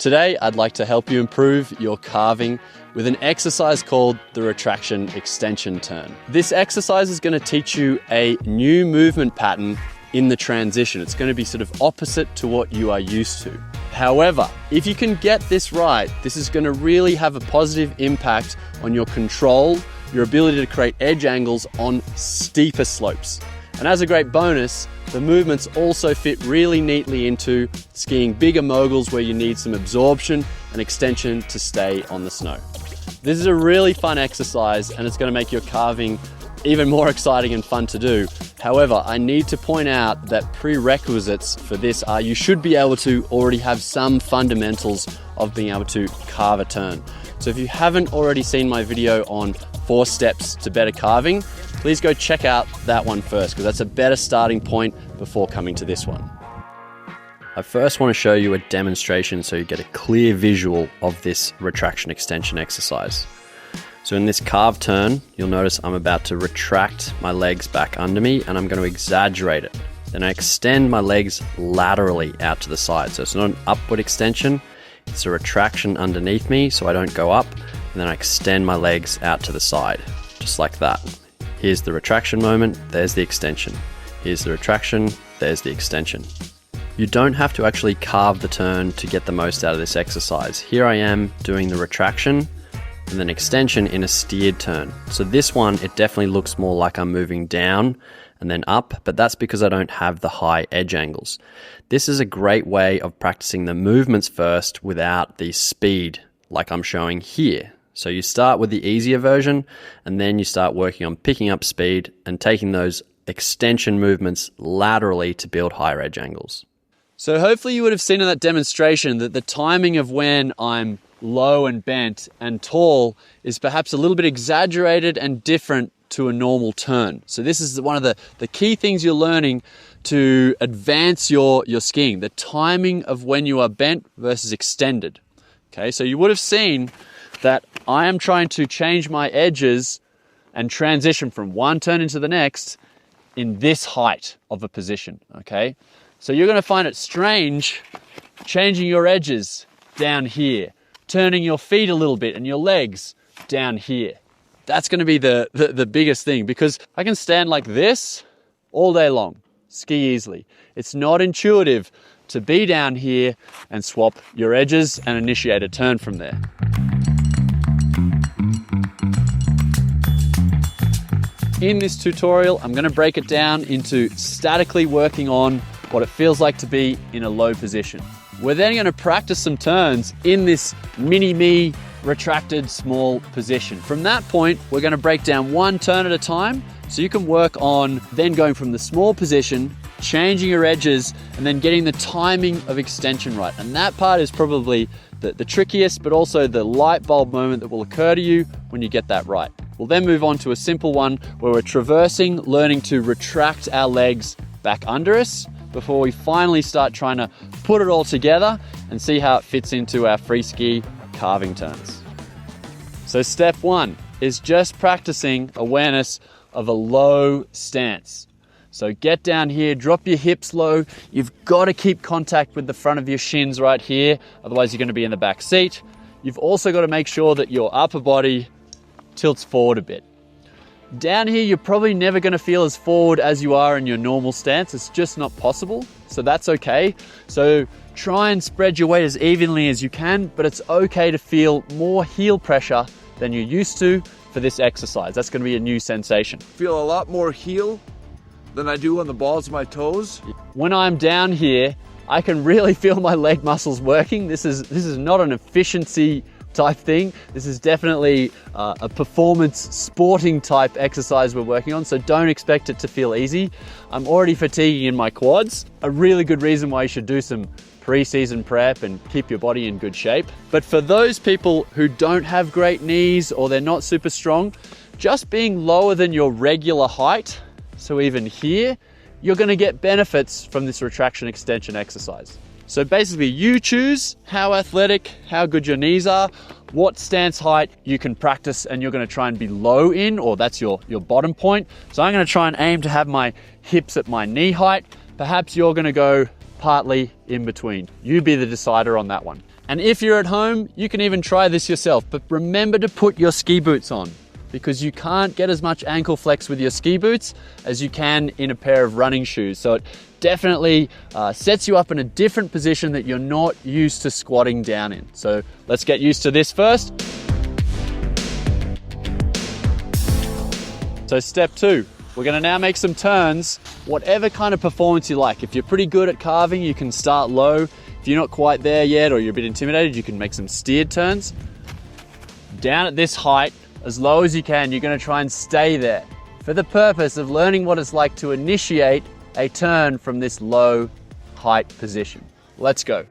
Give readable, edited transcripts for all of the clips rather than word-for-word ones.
Today, I'd like to help you improve your carving with an exercise called the Retraction Extension Turn. This exercise is going to teach you a new movement pattern in the transition. It's going to be sort of opposite to what you are used to. However, if you can get this right, this is going to really have a positive impact on your control, your ability to create edge angles on steeper slopes. And as a great bonus, the movements also fit really neatly into skiing bigger moguls where you need some absorption and extension to stay on the snow. This is a really fun exercise and it's going to make your carving even more exciting and fun to do. However, I need to point out that prerequisites for this are you should be able to already have some fundamentals of being able to carve a turn. So if you haven't already seen my video on 4 steps to better carving, please go check out that one first because that's a better starting point before coming to this one. I first want to show you a demonstration so you get a clear visual of this retraction extension exercise. So in this carved turn, you'll notice I'm about to retract my legs back under me and I'm going to exaggerate it. Then I extend my legs laterally out to the side. So it's not an upward extension, it's a retraction underneath me so I don't go up. And then I extend my legs out to the side, just like that. Here's the retraction moment, there's the extension. Here's the retraction, there's the extension. You don't have to actually carve the turn to get the most out of this exercise. Here I am doing the retraction and then extension in a steered turn. So this one, it definitely looks more like I'm moving down and then up, but that's because I don't have the high edge angles. This is a great way of practicing the movements first without the speed like I'm showing here. So you start with the easier version and then you start working on picking up speed and taking those extension movements laterally to build higher edge angles. So hopefully you would have seen in that demonstration that the timing of when I'm low and bent and tall is perhaps a little bit exaggerated and different to a normal turn. So this is one of the key things you're learning to advance your skiing, the timing of when you are bent versus extended. Okay, so you would have seen that I am trying to change my edges and transition from one turn into the next in this height of a position, okay? So you're gonna find it strange changing your edges down here, turning your feet a little bit and your legs down here. That's gonna be the biggest thing because I can stand like this all day long, ski easily. It's not intuitive to be down here and swap your edges and initiate a turn from there. In this tutorial, I'm going to break it down into statically working on what it feels like to be in a low position. We're then going to practice some turns in this mini-me retracted small position. From that point, we're going to break down one turn at a time so you can work on then going from the small position, changing your edges, and then getting the timing of extension right. And that part is probably the trickiest, but also the light bulb moment that will occur to you when you get that right. We'll then move on to a simple one where we're traversing, learning to retract our legs back under us before we finally start trying to put it all together and see how it fits into our free ski carving turns. So step 1 is just practicing awareness of a low stance. So get down here, drop your hips low. You've got to keep contact with the front of your shins right here, otherwise you're going to be in the back seat. You've also got to make sure that your upper body tilts forward a bit. Down here, you're probably never going to feel as forward as you are in your normal stance. It's just not possible, so that's okay. So try and spread your weight as evenly as you can, but it's okay to feel more heel pressure than you're used to for this exercise. That's going to be a new sensation. Feel a lot more heel than I do on the balls of my toes. When I'm down here, I can really feel my leg muscles working. This is not an efficiency type thing. This is definitely a performance sporting type exercise we're working on, so don't expect it to feel easy. I'm already fatiguing in my quads. A really good reason why you should do some pre-season prep and keep your body in good shape. But for those people who don't have great knees or they're not super strong, just being lower than your regular height, so even here, you're going to get benefits from this retraction extension exercise. So basically you choose how athletic, how good your knees are, what stance height you can practice and you're going to try and be low in, or that's your bottom point. So I'm going to try and aim to have my hips at my knee height. Perhaps you're going to go partly in between. You be the decider on that one. And if you're at home, you can even try this yourself, but remember to put your ski boots on because you can't get as much ankle flex with your ski boots as you can in a pair of running shoes. So it definitely sets you up in a different position that you're not used to squatting down in. So let's get used to this first. So step 2, we're gonna now make some turns, whatever kind of performance you like. If you're pretty good at carving, you can start low. If you're not quite there yet or you're a bit intimidated, you can make some steered turns. Down at this height, as low as you can, you're gonna try and stay there for the purpose of learning what it's like to initiate a turn from this low height position. Let's go.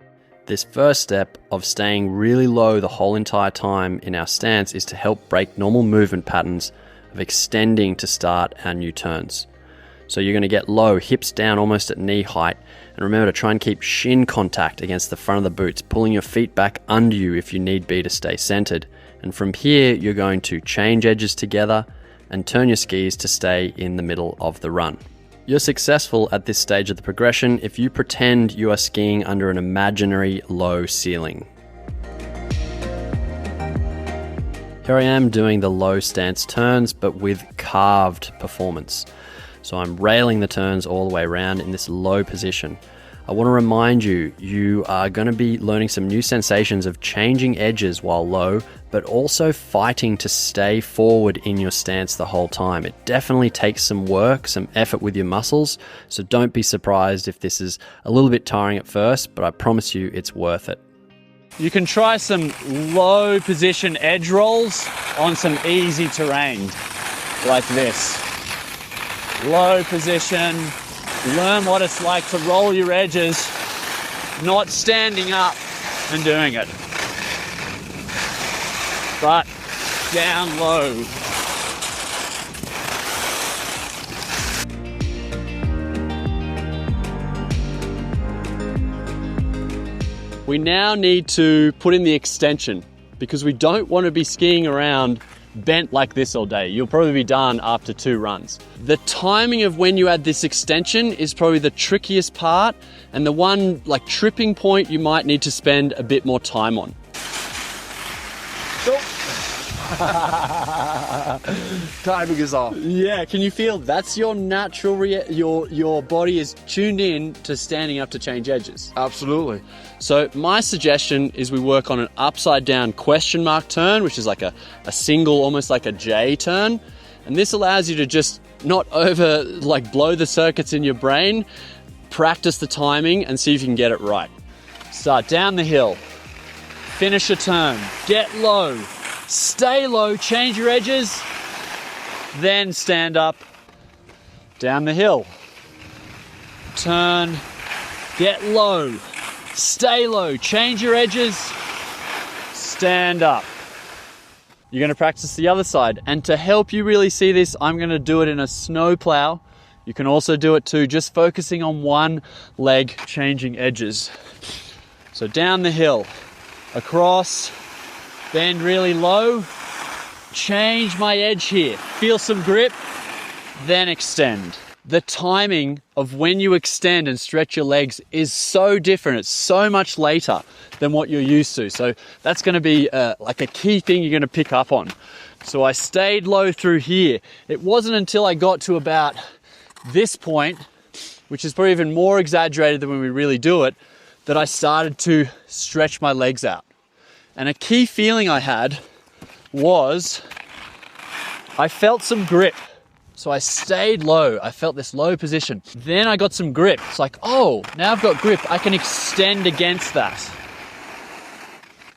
This first step of staying really low the whole entire time in our stance is to help break normal movement patterns of extending to start our new turns. So you're gonna get low, hips down almost at knee height, and remember to try and keep shin contact against the front of the boots, pulling your feet back under you if you need be to stay centered. And from here, you're going to change edges together and turn your skis to stay in the middle of the run. You're successful at this stage of the progression if you pretend you are skiing under an imaginary low ceiling. Here I am doing the low stance turns, but with carved performance. So I'm railing the turns all the way around in this low position. I want to remind you, you are going to be learning some new sensations of changing edges while low, but also fighting to stay forward in your stance the whole time. It definitely takes some work, some effort with your muscles, so don't be surprised if this is a little bit tiring at first, but I promise you it's worth it. You can try some low position edge rolls on some easy terrain like this. Low position, learn what it's like to roll your edges, not standing up and doing it, but down low. We now need to put in the extension because we don't want to be skiing around bent like this all day. You'll probably be done after 2 runs. The timing of when you add this extension is probably the trickiest part and the one like tripping point you might need to spend a bit more time on. Timing is off. Yeah, can you feel that's your natural your body is tuned in to standing up to change edges? Absolutely. So my suggestion is we work on an upside down question mark turn, which is like a single, almost like a J turn. And this allows you to just not blow the circuits in your brain, practice the timing and see if you can get it right. Start down the hill, finish a turn, get low, stay low, change your edges, then stand up, down the hill, turn, get low, stay low, change your edges, stand up. You're going to practice the other side. And to help you really see this, I'm going to do it in a snow plow. You can also do it too, just focusing on one leg, changing edges. So down the hill, across, bend really low, change my edge here, feel some grip, then extend. The timing of when you extend and stretch your legs is so different. It's so much later than what you're used to. So that's going to be like a key thing you're going to pick up on. So I stayed low through here. It wasn't until I got to about this point, which is probably even more exaggerated than when we really do it, that I started to stretch my legs out. And a key feeling I had was I felt some grip. So I stayed low. I felt this low position. Then I got some grip. It's like, oh, now I've got grip. I can extend against that.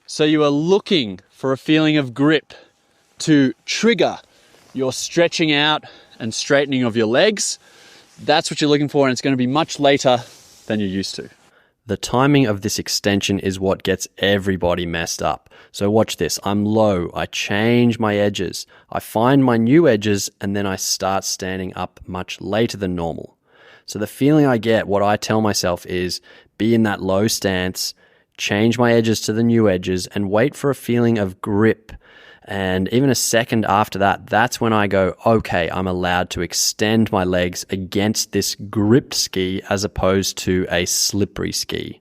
So you are looking for a feeling of grip to trigger your stretching out and straightening of your legs. That's what you're looking for, and it's going to be much later than you're used to. The timing of this extension is what gets everybody messed up. So watch this. I'm low. I change my edges. I find my new edges, and then I start standing up much later than normal. So the feeling I get, what I tell myself is be in that low stance, change my edges to the new edges, and wait for a feeling of grip. And even a second after that, that's when I go, okay, I'm allowed to extend my legs against this gripped ski as opposed to a slippery ski.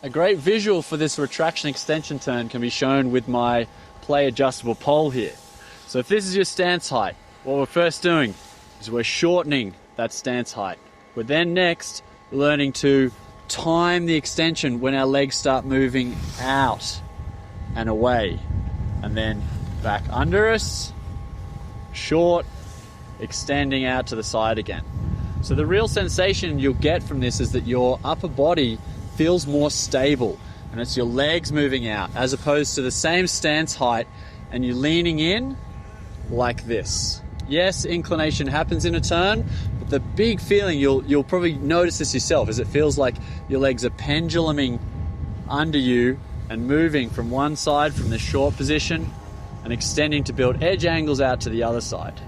A great visual for this retraction extension turn can be shown with my play adjustable pole here. So if this is your stance height, what we're first doing is we're shortening that stance height. We're then next learning to time the extension when our legs start moving out and away, and then back under us, short, extending out to the side again. So the real sensation you'll get from this is that your upper body feels more stable, and it's your legs moving out as opposed to the same stance height and you leaning in like this. Yes, inclination happens in a turn, but the big feeling, you'll probably notice this yourself, is it feels like your legs are penduluming under you and moving from one side from the short position and extending to build edge angles out to the other side.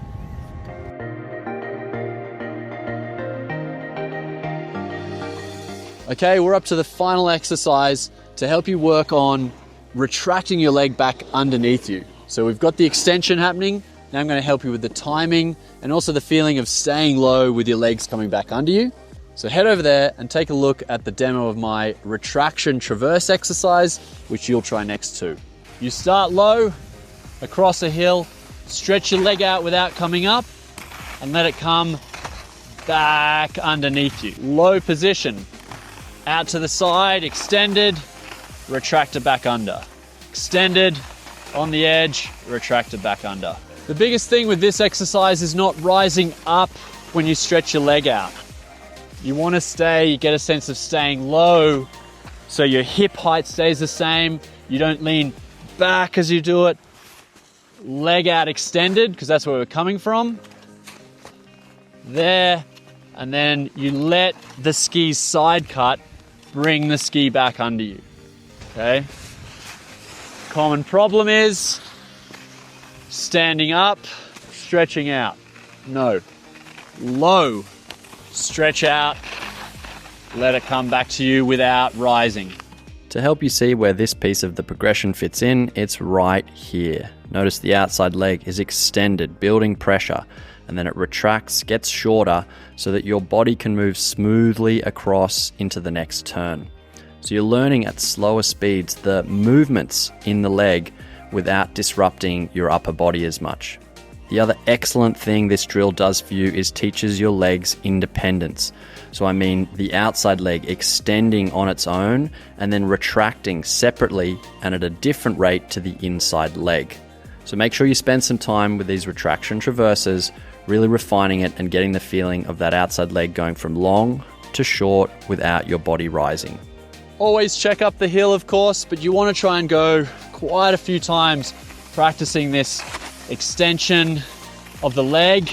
Okay, we're up to the final exercise to help you work on retracting your leg back underneath you. So we've got the extension happening. Now I'm going to help you with the timing and also the feeling of staying low with your legs coming back under you. So head over there and take a look at the demo of my retraction traverse exercise, which you'll try next too. You start low, across a hill, stretch your leg out without coming up, and let it come back underneath you. Low position. Out to the side, extended, retract it back under. Extended, on the edge, retract it back under. The biggest thing with this exercise is not rising up when you stretch your leg out. You want to get a sense of staying low so your hip height stays the same. You don't lean back as you do it. Leg out extended, because that's where we're coming from. There, and then you let the ski's side cut bring the ski back under you, okay? Common problem is standing up, stretching out. No, low, stretch out, let it come back to you without rising. To help you see where this piece of the progression fits in, it's right here. Notice the outside leg is extended, building pressure, and then it retracts, gets shorter, so that your body can move smoothly across into the next turn. So you're learning at slower speeds the movements in the leg without disrupting your upper body as much. The other excellent thing this drill does for you is teaches your legs independence. So I mean the outside leg extending on its own and then retracting separately and at a different rate to the inside leg. So make sure you spend some time with these retraction traverses, really refining it and getting the feeling of that outside leg going from long to short without your body rising. Always check up the hill, of course, but you want to try and go quite a few times practicing this extension of the leg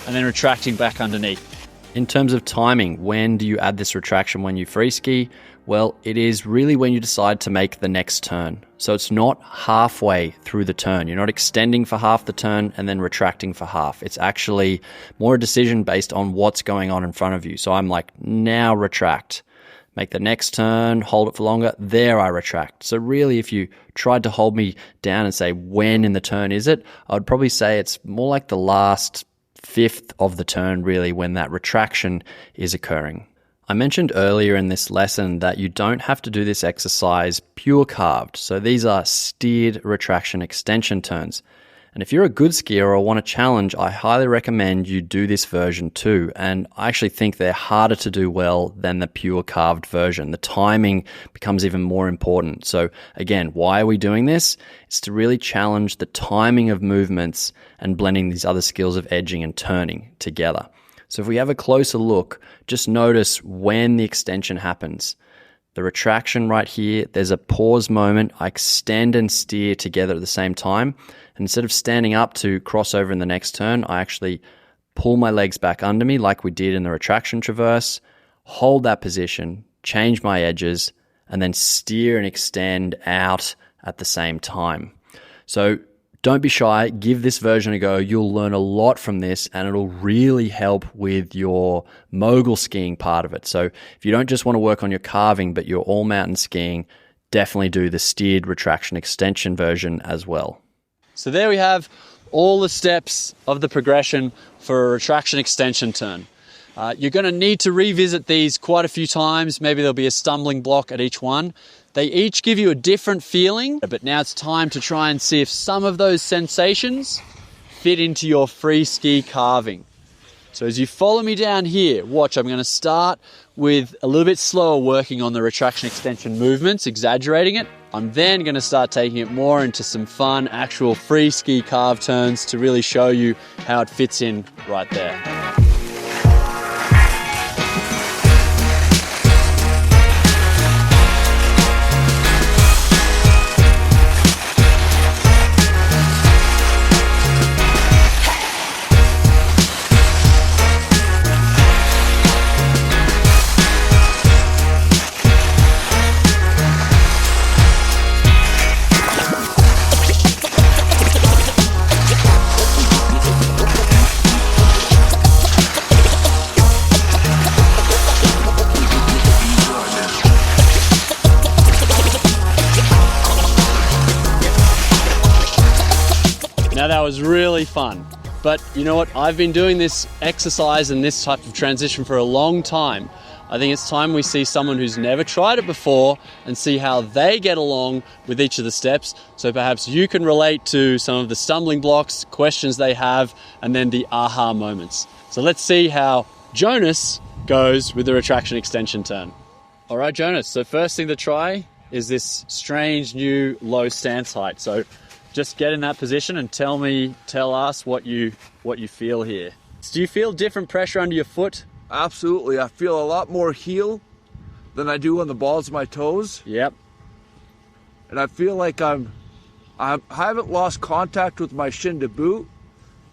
and then retracting back underneath. In terms of timing, when do you add this retraction when you free ski? Well, it is really when you decide to make the next turn. So it's not halfway through the turn. You're not extending for half the turn and then retracting for half. It's actually more a decision based on what's going on in front of you. So I'm like, now retract. Make the next turn, hold it for longer, there I retract. So really, if you tried to hold me down and say, when in the turn is it? I would probably say it's more like the last fifth of the turn, really, when that retraction is occurring. I mentioned earlier in this lesson that you don't have to do this exercise pure carved. So these are steered retraction extension turns. And if you're a good skier or want a challenge, I highly recommend you do this version too. And I actually think they're harder to do well than the pure carved version. The timing becomes even more important. So again, why are we doing this? It's to really challenge the timing of movements and blending these other skills of edging and turning together. So if we have a closer look, just notice when the extension happens. The retraction right here, there's a pause moment. I extend and steer together at the same time. And instead of standing up to cross over in the next turn, I actually pull my legs back under me like we did in the retraction traverse, hold that position, change my edges, and then steer and extend out at the same time. So don't be shy, give this version a go. You'll learn a lot from this and it'll really help with your mogul skiing part of it. So if you don't just want to work on your carving, but you're all mountain skiing, definitely do the steered retraction extension version as well. So there we have all the steps of the progression for a retraction extension turn. You're going to need to revisit these quite a few times. Maybe there'll be a stumbling block at each one. They each give you a different feeling, but now it's time to try and see if some of those sensations fit into your free ski carving. So as you follow me down here, watch, I'm going to start with a little bit slower working on the retraction extension movements, exaggerating it. I'm then going to start taking it more into some fun, actual free ski carve turns to really show you how it fits in right there. Now that was really fun, but you know what? I've been doing this exercise and this type of transition for a long time. I think it's time we see someone who's never tried it before and see how they get along with each of the steps. So perhaps you can relate to some of the stumbling blocks, questions they have, and then the aha moments. So let's see how Jonas goes with the retraction extension turn. All right, Jonas, so first thing to try is this strange new low stance height. So just get in that position and tell us what you feel here. Do you feel different pressure under your foot? Absolutely. I feel a lot more heel than I do on the balls of my toes. Yep. And I feel like I haven't lost contact with my shin to boot,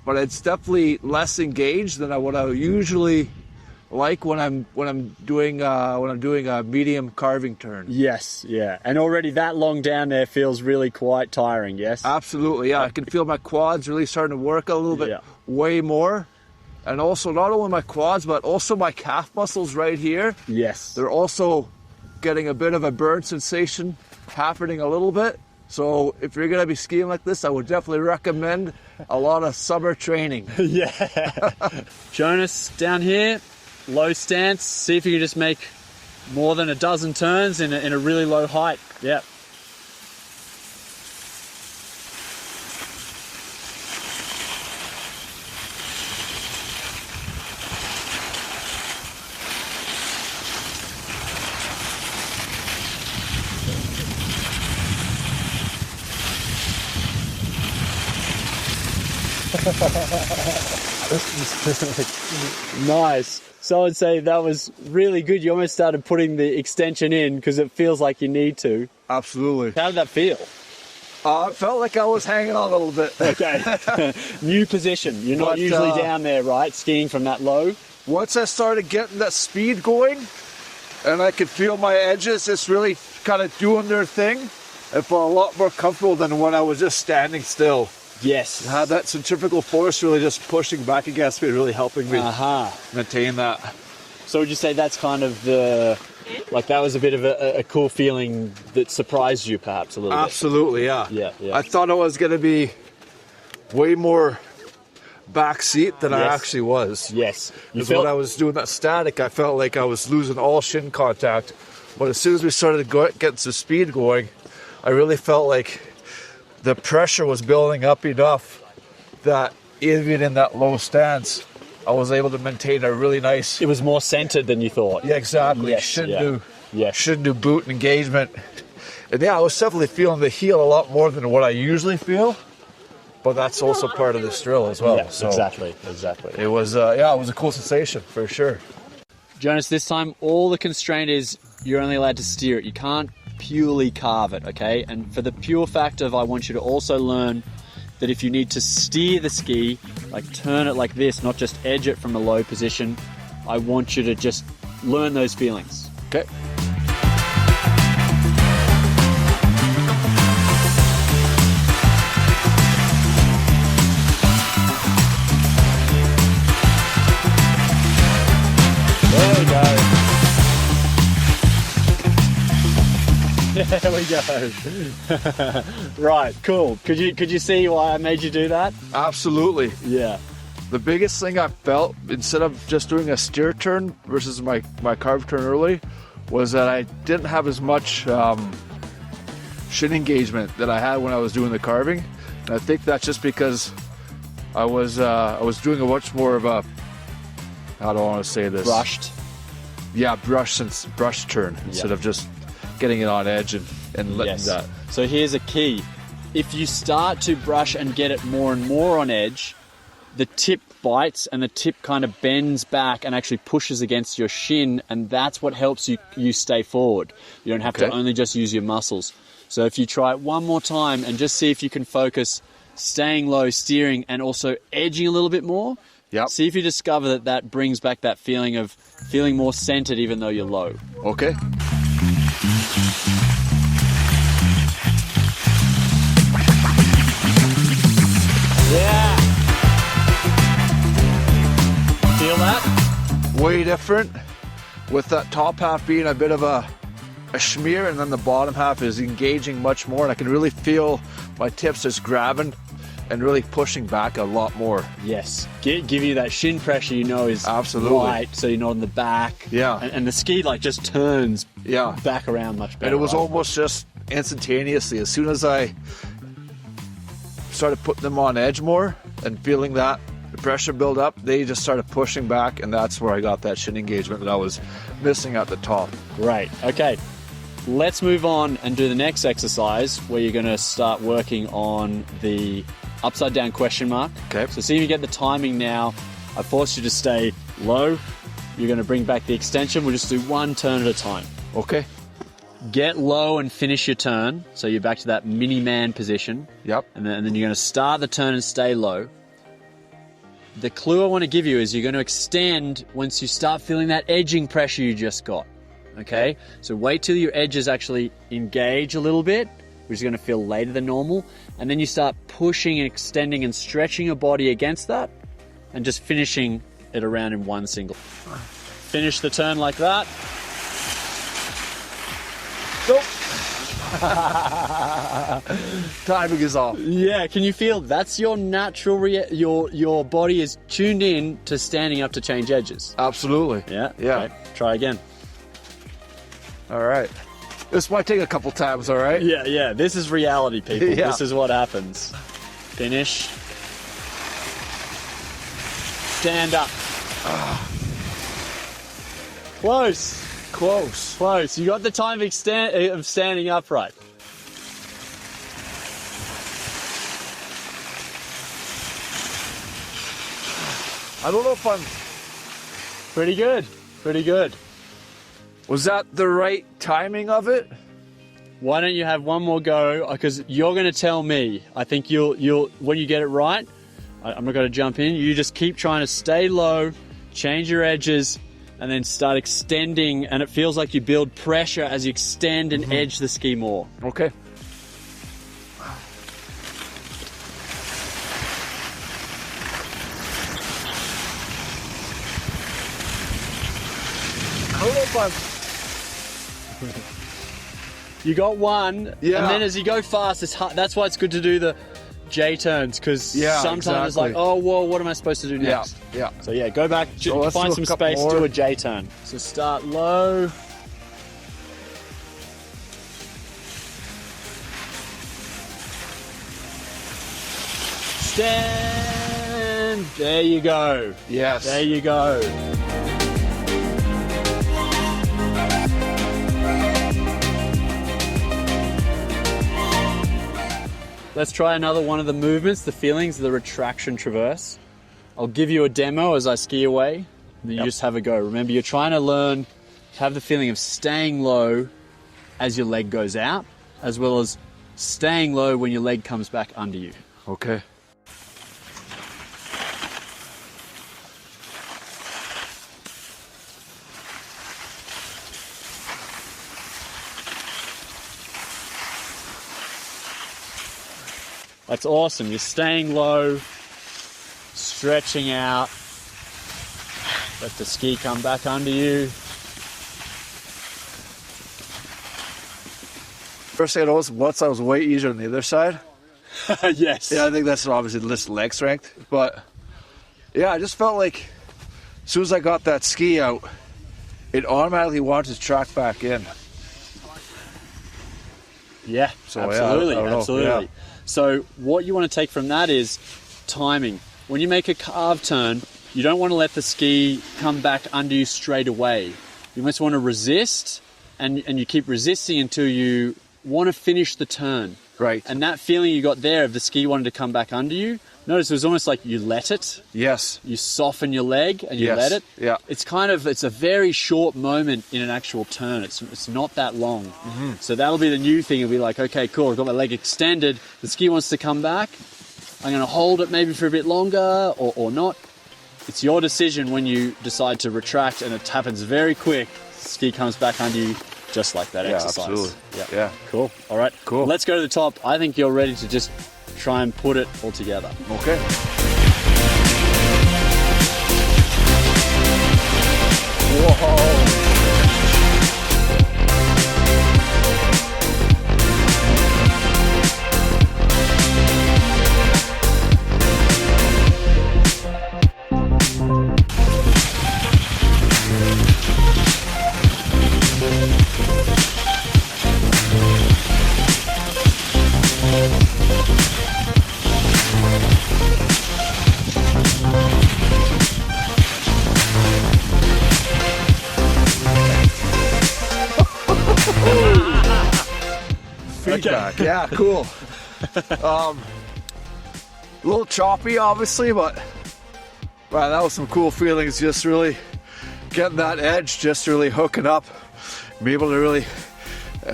but it's definitely less engaged than what I usually like when I'm doing a medium carving turn. Yes, yeah. And already that long down there feels really quite tiring, yes? Absolutely, yeah. I can feel my quads really starting to work a little bit way more. And also not only my quads, but also my calf muscles right here. Yes. They're also getting a bit of a burn sensation happening a little bit. So if you're gonna be skiing like this, I would definitely recommend a lot of summer training. Yeah. Jonas, down here, low stance. See if you can just make more than a dozen turns in a really low height. Yep. Nice. So I'd say that was really good. You almost started putting the extension in because it feels like you need to. Absolutely. How did that feel? It felt like I was hanging on a little bit. Okay. New position. You're not usually down there, right? Skiing from that low. Once I started getting that speed going and I could feel my edges just really kind of doing their thing, I felt a lot more comfortable than when I was just standing still. Yes. I had that centrifugal force really just pushing back against me, really helping me maintain that. So would you say that's kind of that was a bit of a cool feeling that surprised you perhaps a little bit? Absolutely, yeah. Yeah. I thought it was going to be way more backseat than I actually was. Yes. Because when I was doing that static, I felt like I was losing all shin contact. But as soon as we started getting some speed going, I really felt like the pressure was building up enough that even in that low stance, I was able to maintain a really nice... It was more centered than you thought. Yeah, exactly. Yes, Shouldn't do boot engagement. And yeah, I was definitely feeling the heel a lot more than what I usually feel. But that's also part of this drill as well. Yeah, so exactly. It was, it was a cool sensation for sure. Jonas, this time all the constraint is you're only allowed to steer it. You can't purely carve it, okay? And for the pure fact of I want you to also learn that if you need to steer the ski, like turn it like this, not just edge it from a low position, I want you to just learn those feelings. Okay. There we go. There we go. Right, cool. Could you see why I made you do that? Absolutely. Yeah. The biggest thing I felt, instead of just doing a steer turn versus my carve turn early, was that I didn't have as much shin engagement that I had when I was doing the carving. And I think that's just because I was doing a much more of a, how do I want to say this? Brushed. Yeah, brush turn instead of just getting it on edge and letting that. So here's a key. If you start to brush and get it more and more on edge, the tip bites and the tip kind of bends back and actually pushes against your shin, and that's what helps you stay forward. You don't have to only just use your muscles. So if you try it one more time and just see if you can focus staying low, steering, and also edging a little bit more. Yep. See if you discover that brings back that feeling of feeling more centered even though you're low. Okay. Yeah. Feel that? Way different, with that top half being a bit of a smear, and then the bottom half is engaging much more, and I can really feel my tips just grabbing and really pushing back a lot more. Yes, give you that shin pressure, you know, is absolutely right, so you're not in the back. Yeah. And the ski like just turns back around much better. And it was almost just instantaneously, as soon as I started putting them on edge more and feeling that the pressure build up, they just started pushing back, and that's where I got that shin engagement that I was missing at the top. Great, okay. Let's move on and do the next exercise where you're gonna start working on the upside down question mark. Okay. So see if you get the timing now. I forced you to stay low. You're gonna bring back the extension. We'll just do one turn at a time. Okay. Get low and finish your turn. So you're back to that mini man position. Yep. And then you're gonna start the turn and stay low. The clue I wanna give you is you're gonna extend once you start feeling that edging pressure you just got. Okay, so wait till your edges actually engage a little bit, which is going to feel later than normal, and then you start pushing and extending and stretching your body against that, and just finishing it around in one single. Finish the turn like that. Nope. Timing is off. Yeah, can you feel that's your natural your body is tuned in to standing up to change edges? Absolutely. Yeah. Yeah. Okay. Try again. All right. This might take a couple times, all right? Yeah. This is reality, people. Yeah. This is what happens. Finish. Stand up. Close. You got the time of standing upright. I don't know if I'm... Pretty good. Was that the right timing of it? Why don't you have one more go? Because you're going to tell me. I think you'll when you get it right, I'm not going to jump in. You just keep trying to stay low, change your edges, and then start extending. And it feels like you build pressure as you extend and edge the ski more. Okay. I don't know if I'm... You got one, Yeah. and then as you go fast, it's hard. That's why it's good to do the J turns, because sometimes it's like, oh, whoa, what am I supposed to do next? Yeah. So yeah, go back, So find some space, do a J turn. So start low. Stand. There you go. Yes. There you go. Let's try another one of the movements, the feelings, the retraction traverse. I'll give you a demo as I ski away, and then you just have a go. Remember, you're trying to learn to have the feeling of staying low as your leg goes out, as well as staying low when your leg comes back under you. Okay. That's awesome. You're staying low, stretching out. Let the ski come back under you. First thing I noticed, one side was way easier than the other side. Yes. Yeah, I think that's obviously less leg strength, but Yeah, I just felt like as soon as I got that ski out, it automatically wanted to track back in. Yeah, So, absolutely, yeah, I don't know, absolutely. yeah. So what you want to take from that is timing. When you make a carve turn, you don't want to let the ski come back under you straight away. You must want to resist, and you keep resisting until you want to finish the turn. Right. And that feeling you got there of the ski wanting to come back under you, notice it was almost like you let it. Yes. You soften your leg and you Yes. let it. Yeah. It's a very short moment in an actual turn. It's not that long. Mm-hmm. So that'll be the new thing. It'll be like, okay, cool, I've got my leg extended. The ski wants to come back. I'm going to hold it maybe for a bit longer or not. It's your decision when you decide to retract, and it happens very quick. Ski comes back under you just like that exercise. Absolutely. Yeah. Cool. All right. Cool. Let's go to the top. I think you're ready to just try and put it all together. Okay. Whoa. Feedback. Okay. Yeah, cool. A little choppy, obviously, but wow, that was some cool feelings. Just really getting that edge, just really hooking up, be able to really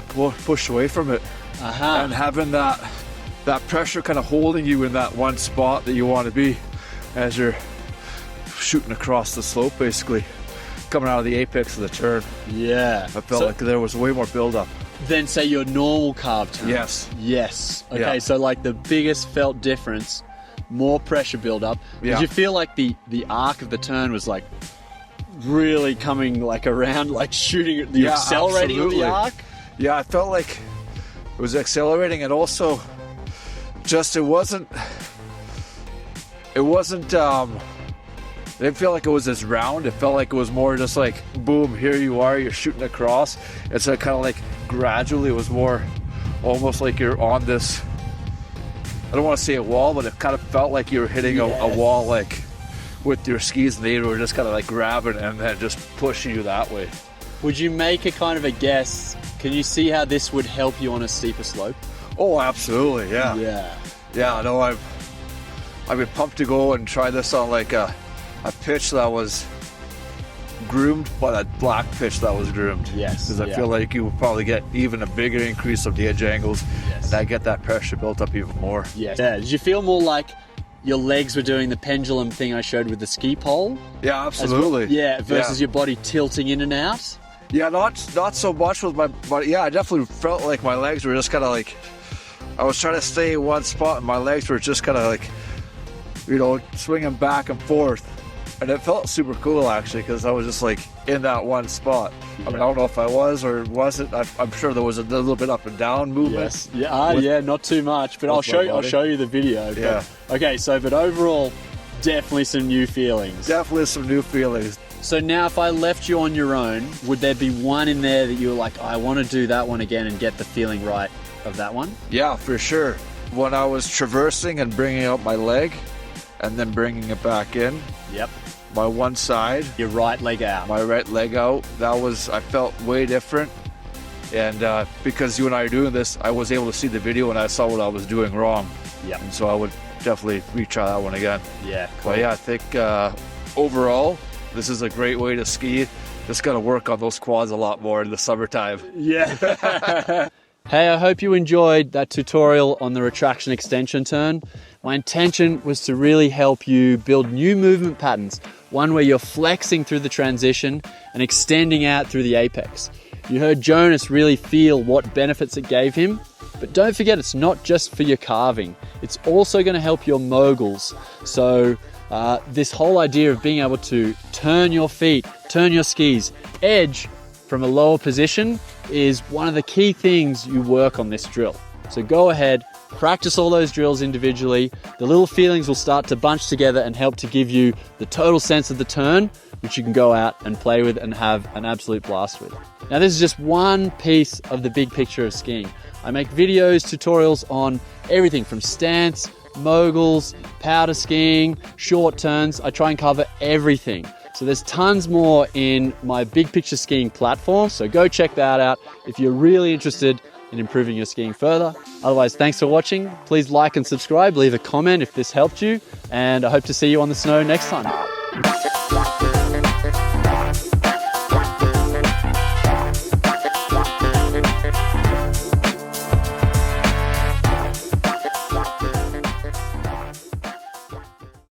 push away from it, and having that pressure kind of holding you in that one spot that you want to be as you're shooting across the slope, basically coming out of the apex of the turn. Yeah. I felt like there was way more build-up. Then say your normal carve turn. Yes. Yes. Okay, Yeah. so like the biggest felt difference, more pressure build up. Yeah. Did you feel like the arc of the turn was like really coming like around, like shooting, the Yeah, accelerating of the absolutely. arc? Yeah, I felt like it was accelerating, and also just it wasn't I didn't feel like it was as round. It felt like it was more just like, boom, here you are, you're shooting across. It's kind of like gradually, it was more almost like you're on this, I don't want to say a wall, but it kind of felt like you were hitting a wall, like with your skis, and they were just kind of like grabbing and then just pushing you that way. Would you make a kind of a guess? Can you see how this would help you on a steeper slope? Oh, absolutely, yeah. Yeah. Yeah, no, I've been pumped to go and try this on like a pitch that was groomed, by that black pitch that was groomed. Yes. Because I feel like you would probably get even a bigger increase of the edge angles, and I get that pressure built up even more. Yes. Yeah. Did you feel more like your legs were doing the pendulum thing I showed with the ski pole? Yeah, absolutely. Yeah, versus your body tilting in and out? Yeah, not so much with my body. Yeah, I definitely felt like my legs were just kind of like, I was trying to stay in one spot, and my legs were just kind of like, swinging back and forth. And it felt super cool, actually, because I was just like in that one spot. I mean, I don't know if I was or wasn't. I'm sure there was a little bit up and down movement. Yes. Yeah, not too much, but I'll show you the video. Yeah. Okay, but overall, definitely some new feelings. Definitely some new feelings. So now if I left you on your own, would there be one in there that you were like, I want to do that one again and get the feeling right of that one? Yeah, for sure. When I was traversing and bringing out my leg and then bringing it back in. Yep. My one side. Your right leg out. My right leg out. I felt way different. And because you and I are doing this, I was able to see the video and I saw what I was doing wrong. Yep. And so I would definitely retry that one again. Yeah, cool. But yeah, I think overall, this is a great way to ski. Just got to work on those quads a lot more in the summertime. Yeah. Hey, I hope you enjoyed that tutorial on the retraction extension turn. My intention was to really help you build new movement patterns, one where you're flexing through the transition and extending out through the apex. You heard Jonas really feel what benefits it gave him, but don't forget it's not just for your carving. It's also going to help your moguls. So this whole idea of being able to turn your feet, turn your skis, edge from a lower position is one of the key things you work on this drill. So go ahead, Practice all those drills individually. The little feelings will start to bunch together and help to give you the total sense of the turn, which you can go out and play with and have an absolute blast with. Now, this is just one piece of the big picture of skiing. I make videos, tutorials on everything from stance, moguls, powder skiing, short turns. I try and cover everything. So there's tons more in my big picture skiing platform. So go check that out if you're really interested in improving your skiing further. Otherwise, thanks for watching. Please like and subscribe, leave a comment if this helped you, and I hope to see you on the snow next time.